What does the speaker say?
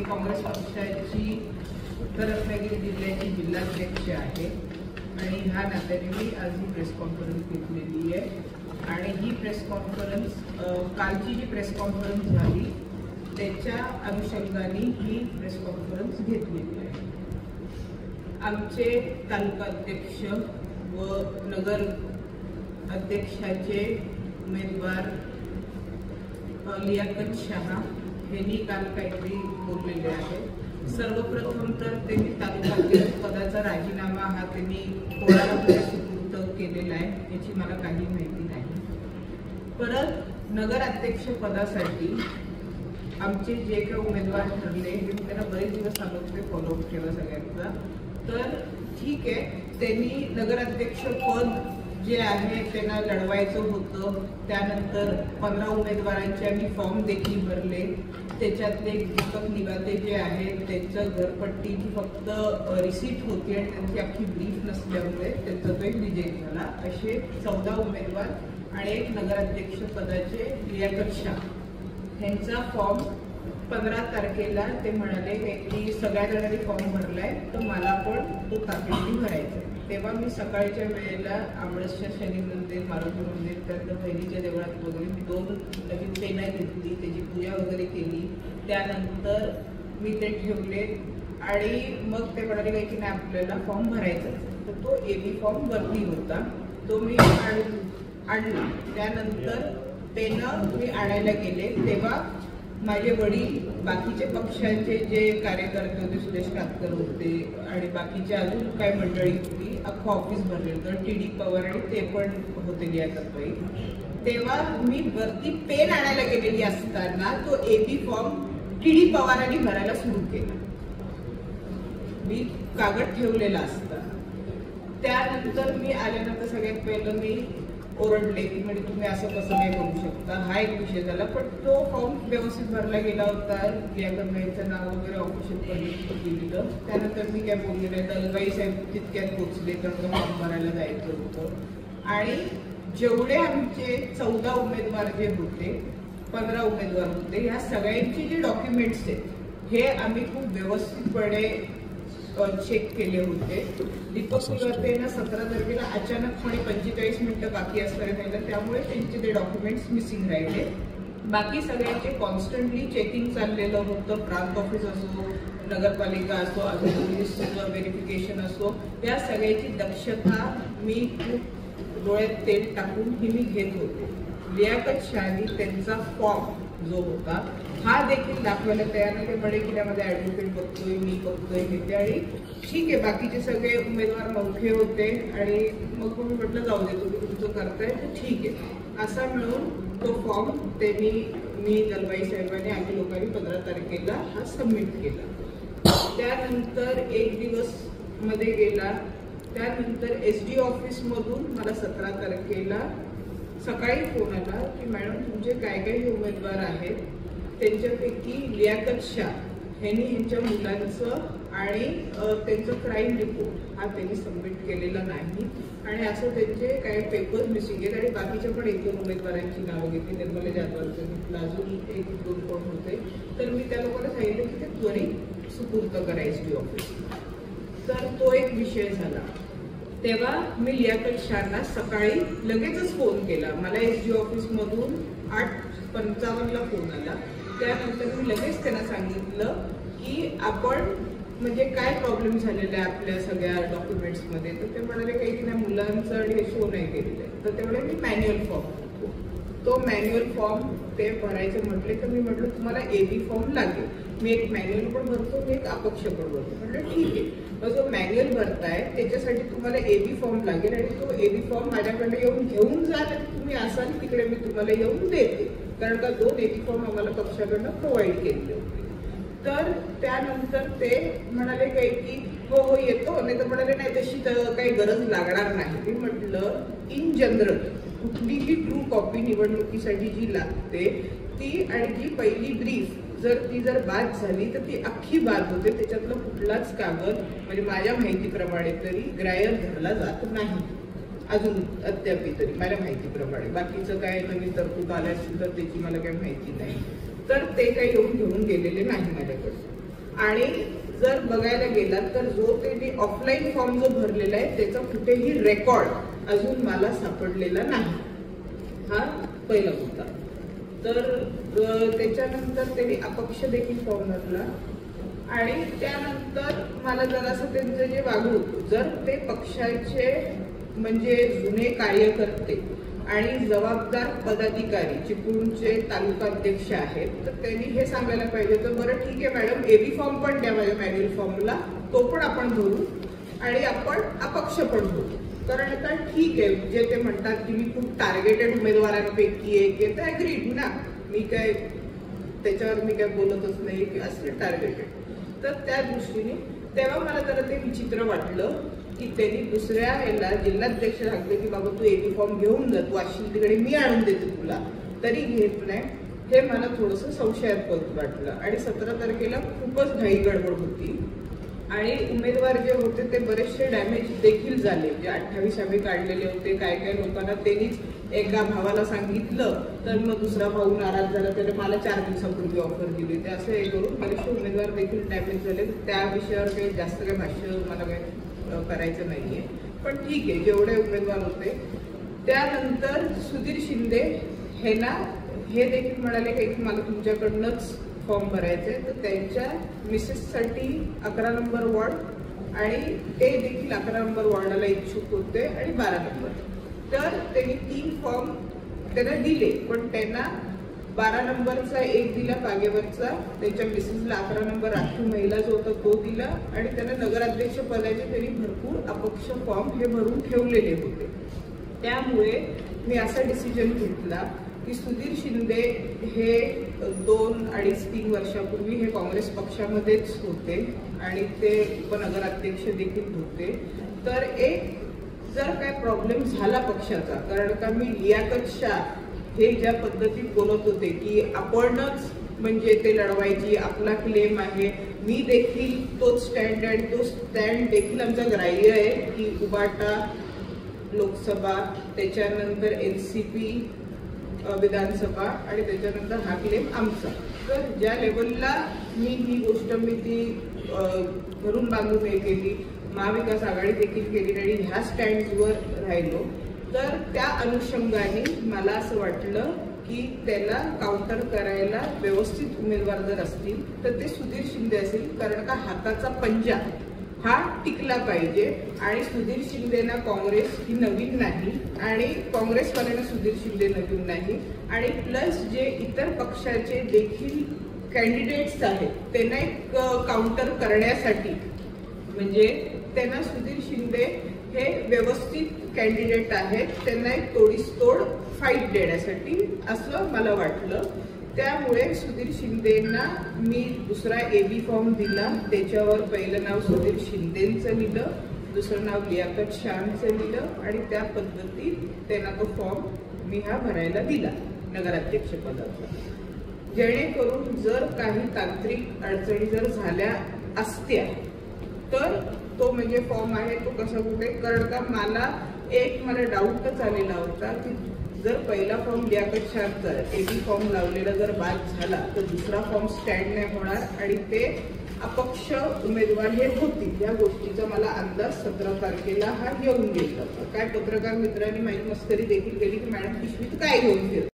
काँग्रेस पक्षाची उत्तर रत्नागिरी जिल्ह्याची जिल्हाध्यक्ष आहे आणि ह्या नात्याने मी आज ही प्रेस कॉन्फरन्स घेतलेली आहे। आणि ही प्रेस कॉन्फरन्स कालची जी प्रेस कॉन्फरन्स झाली त्याच्या अनुषंगाने ही प्रेस कॉन्फरन्स घेतलेली आहे। आमचे तालुका अध्यक्ष व नगर अध्यक्षाचे उमेदवार लियाकत शाह यांनी काल काहीतरी बोललेले आहे। सर्वप्रथम तर त्यांनी तालुका अध्यक्ष पदाचा राजीनामा हा त्यांनी कोणाला सुपूर्द केलेला आहे याची मला काही माहिती नाही। परत नगर अध्यक्ष पदासाठी आमचे जे काही उमेदवार ठरले हे मी त्यांना बरेच दिवस सांगत होते फॉलोअप केला सगळ्यांचा। तर ठीक आहे, त्यांनी नगराध्यक्ष पद जे आहे त्यांना लढवायचं होतं। त्यानंतर 15 उमेदवारांचे आम्ही फॉर्म देखील भरले। त्याच्यातले दीपक निवाते जे आहेत त्यांचं घरपट्टीची फक्त रिसीट होती आणि त्यांची अख्खी ब्रीफ नसल्यामुळे त्यांचा तो एक रिजेक्ट झाला। असे 14 उमेदवार आणि एक नगराध्यक्ष पदाचे लियाकत शाह यांचा फॉर्म 15 तारखेला ते म्हणाले की सगळ्या जणांनी फॉर्म भरलाय तर मला पण तो तातडीने भरायचा आहे। तेव्हा मी सकाळच्या वेळेला आंबळसच्या शनी मंदिर, मारुती मंदिर, त्यानंतर बहिणीच्या देवळात वगैरे मी 2 नवीन पेना घेतली, त्याची पूजा वगैरे केली। त्यानंतर मी ते ठेवले आणि मग ते म्हणाले काही की नाही आपल्याला फॉर्म भरायचा, तर तो एबी फॉर्म वरती होता तो मी आणला। त्यानंतर पेनं मी आणायला गेले तेव्हा माझे वडील, बाकीचे पक्षांचे जे कार्यकर्ते होते, सुरेश कातकर होते आणि बाकीचे अजून काही मंडळी होती, अख्खं ऑफिस भरलेलं होतं, टी.डी. पवार आणि ते पण होते लियाकतबाई। तेव्हा मी वरती पेन आणायला गेलेली असताना तो एबी फॉर्म टी.डी. पवारांनी भरायला सुरू केला, मी कागद ठेवलेला असता। त्यानंतर मी आल्यानंतर सगळ्यात पहिलं मी ओरडले की म्हणजे तुम्ही असं कसं नाही करू शकता, हा एक विषय झाला। पण तो फॉर्म व्यवस्थित भरला गेला होता, लियाकतबाईंचं नाव वगैरे ऑफिशियल दिलं। त्यानंतर मी काय बोलले नाही, दलबाई साहेब तितक्यात पोचले तर फॉर्म भरायला जायचं होतं। आणि जेवढे आमचे 14 उमेदवार जे होते, 15 उमेदवार होते, ह्या सगळ्यांचे जे डॉक्युमेंट्स आहेत हे आम्ही खूप व्यवस्थितपणे चेक केले होते। दीपक निवातेंना 17 तारखेला अचानकपणे 45 मिनिटं बाकी असताना राहिलं, त्यामुळे त्यांचे ते डॉक्युमेंट्स मिसिंग राहिले। बाकी सगळ्यांचे कॉन्स्टंटली चेकिंग चाललेलं होतं, प्रांत ऑफिस असो, नगरपालिका असो, अजून व्हेरिफिकेशन असो, त्या सगळ्याची दक्षता मी खूप डोळ्यात तेल टाकून ही मी घेत होते। लियाकत शाहनी त्यांचा फॉर्म जो होता हा देखील दाखवायला तयार नाही, ते म्हणे की त्यामध्ये ऍडव्होकेट बघतोय, मी बघतोय घेते आणि ठीक आहे, बाकीचे सगळे उमेदवार नौखे होते आणि मग मी म्हटलं जाऊ दे, तुम्ही तुमचं करताय तर ठीक आहे। असा मिळून तो फॉर्म त्यांनी मी दलबाई साहेबांनी आम्ही लोकांनी 15 तारखेला हा सबमिट केला। त्यानंतर एक दिवस मध्ये गेला, त्यानंतर SD ऑफिस मधून मला 17 तारखेला सकाळी फोन आला की मॅडम तुमचे काय काय उमेदवार आहेत त्यांच्यापैकी लियाकत शाह यांनी यांच्या मुलांचं आणि त्यांचं क्राईम रिपोर्ट हा त्यांनी सबमिट केलेला नाही आणि असं त्यांचे काही पेपर्स मिसिंग आहेत आणि बाकीच्या पण 1-2 उमेदवारांची नावं घेतली, निर्मला जाधवांचं घेतलं, अजून 1-2 कोण होते। तर मी त्या लोकांना सांगितलं की ते त्वरित सुपूर्द करा SD ऑफिस। तर तो एक विषय झाला। तेव्हा मी लियाकत शाहना सकाळी लगेचच फोन केला, मला SD ऑफिस मधून 8:55ला फोन आला। त्यानंतर मी लगेच त्यांना सांगितलं की आपण म्हणजे काय प्रॉब्लेम झालेला आहे आपल्या सगळ्या डॉक्युमेंट्समध्ये। तर ते म्हणाले काही की नाही मुलांचं आणि हे शो नाही केलेलं आहे, तर त्यामुळे मी मॅन्युअल फॉर्म भरतो। तो मॅन्युअल फॉर्म ते भरायचं म्हटले तर मी म्हटलं तुम्हाला एबी फॉर्म लागेल, मी एक मॅन्युअल पण भरतो, मी एक अपक्ष पण भरतो। म्हटलं ठीक आहे, मग जो मॅन्युअल भरताय त्याच्यासाठी तुम्हाला एबी फॉर्म लागेल आणि तो एबी फॉर्म माझ्याकडे येऊन घेऊन जाल, तुम्ही असाल तिकडे मी तुम्हाला येऊन देते, कारण का 2 एबी फॉर्म आम्हाला पक्षाकडनं प्रोव्हाइड केलेले होते। तर त्यानंतर ते म्हणाले काही की हो हो येतो, नाही तर म्हणाले नाही तशी तर काही गरज लागणार नाही। मी म्हटलं इन जनरल कुठलीही ट्रू कॉपी निवडणुकीसाठी जी लागते ती आणि जी पहिली ब्रीफ जर बाद झाली तर ती अख्खी बाद होते, त्याच्यातला कुठलाच कागद म्हणजे माझ्या माहितीप्रमाणे तरी ग्राह्य धरला जात नाही अजून अद्याप तरी माझ्या माहितीप्रमाणे। बाकीचं काय नवीन तरतूद आल्या असेल तर त्याची मला काही माहिती नाही, तर ते काही येऊन घेऊन गेलेले नाही माझ्याकडे। आणि जर बघायला गेलात तर जो त्यांनी ऑफलाईन फॉर्म जो भरलेला आहे त्याचा कुठेही रेकॉर्ड अजून मला सापडलेला नाही. हा पहिला मुद्दा. तर त्याच्यानंतर त्यांनी अपक्ष देखील फॉर्म भरला आणि त्यानंतर मला जरासं त्यांचं जे वागणूक, जर ते पक्षाचे म्हणजे जुने कार्यकर्ते आणि जबाबदार पदाधिकारी चिपळूणचे तालुका अध्यक्ष आहेत तर त्यांनी हे सांगायला पाहिजे तर बरं ठीक आहे मॅडम, एबी फॉर्म पण द्या माझ्या मॅन्युअल फॉर्मला, तो पण आपण भरू आणि आपण अपक्ष पण भरू. कारण आता ठीक आहे जे ते म्हणतात की मी खूप टार्गेटेड उमेदवारांपैकी एक आहे, तर अग्रीड ना, मी काय त्याच्यावर मी काय बोलतच नाही की असले टार्गेटेड. तर त्या दृष्टीने तेव्हा मला जरा ते विचित्र वाटलं की त्यांनी दुसऱ्या याला जिल्हाध्यक्ष सांगते की बाबा तू एबी फॉर्म घेऊन जा, तू असशील तिकडे मी आणून देते तुला, तरी घेत नाही. हे मला थोडंसं संशयास्पद वाटलं. आणि 17 तारखेला खूपच घाई गडबड होती आणि उमेदवार जे होते ते बरेचसे डॅमेज देखील झाले. जे 28 आम्ही काढलेले होते, काय काय लोकांना त्यांनीच एका भावाला सांगितलं तर मग दुसरा भाऊ नाराज झाला, त्याने मला 4 दिवसापूर्वी ऑफर दिली. ते असं हे करून बरेचसे उमेदवार देखील डॅमेज झाले. त्या विषयावर काही जास्त काही भाष्य मला काही करायचं नाहीये, पण ठीक आहे जेवढे उमेदवार होते. त्यानंतर सुधीर शिंदे हे देखील म्हणाले की मला तुमच्याकडनंच फॉर्म भरायचे, तर त्यांच्या मिसेससाठी 11 नंबर वॉर्ड आणि ते देखील 11 नंबर वॉर्डाला इच्छुक होते आणि 12 नंबर. तर त्यांनी 3 फॉर्म त्यांना दिले, पण त्यांना 12 नंबरचा एक दिला पागेवरचा, त्यांच्या मिसेसला 11 नंबर राखीव महिला जो होता तो दिला आणि त्यांना नगराध्यक्ष पदाचे त्यांनी भरपूर अपक्ष फॉर्म हे भरून ठेवलेले होते. त्यामुळे मी असा डिसिजन घेतला की सुधीर शिंदे हे 2-2.5-3 वर्षापूर्वी हे काँग्रेस पक्षामध्येच होते आणि ते उपनगराध्यक्ष देखील होते. तर एक जर काय प्रॉब्लेम झाला पक्षाचा, कारण का मी लियाकत शाह हे ज्या पद्धतीत बोलत होते की आपणच म्हणजे ते लढवायची, आपला क्लेम आहे, मी देखील तोच स्टँड आहे, तो स्टँड देखील आमचा ग्राह्य आहे की उबाटा लोकसभा, त्याच्यानंतर एनसीपी विधानसभा आणि त्याच्यानंतर हा क्लेम आमचा. तर ज्या लेवलला मी ही गोष्ट ती घरून बांधून हे केली, महाविकास आघाडी देखील केली आणि ह्या स्टँड्सवर राहिलो, तर त्या अनुषंगाने मला असं वाटलं की त्याला काउंटर करायला व्यवस्थित उमेदवार जर असतील तर ते सुधीर शिंदे असेल. कारण का हाताचा पंजा हा टिकला पाहिजे आणि सुधीर शिंदेना काँग्रेस ही नवीन नाही आणि काँग्रेसवाल्यांना सुधीर शिंदे नवीन नाही. आणि प्लस जे इतर पक्षाचे देखील कॅन्डिडेट्स आहेत त्यांना एक काउंटर करण्यासाठी, म्हणजे त्यांना सुधीर शिंदे हे व्यवस्थित कॅन्डिडेट आहेत, त्यांना एक तोडीसतोड फाईट देण्यासाठी असं मला वाटलं. त्यामुळे सुधीर शिंदेना मी दुसरा एबी फॉर्म दिला, त्याच्यावर पहिलं नाव सुधीर शिंदेचं लिहिलं, दुसरं नाव लियाकत शाहचं लिहिलं आणि त्या पद्धतीत त्यांना तो फॉर्म मी हा भरायला दिला नगराध्यक्ष पदाचा. जेणेकरून जर काही तांत्रिक अडचणी जर झाल्या असत्या तर तो म्हणजे फॉर्म आहे तो कसा कुठे, कारण का मला डाऊटच आलेला होता की जर पहिला फॉर्म लियाकत शाहचा एबी फॉर्म लावलेला जर बाद झाला तर दुसरा फॉर्म स्टँड नाही होणार आणि ते अपक्ष उमेदवार हे होतील. या गोष्टीचा मला अंदाज 17 तारखेला हा येऊन गेला. काय पत्रकार मित्रांनी माझी मस्करी देखील केली की मॅडम पिशवीत काय घेऊन फिरत.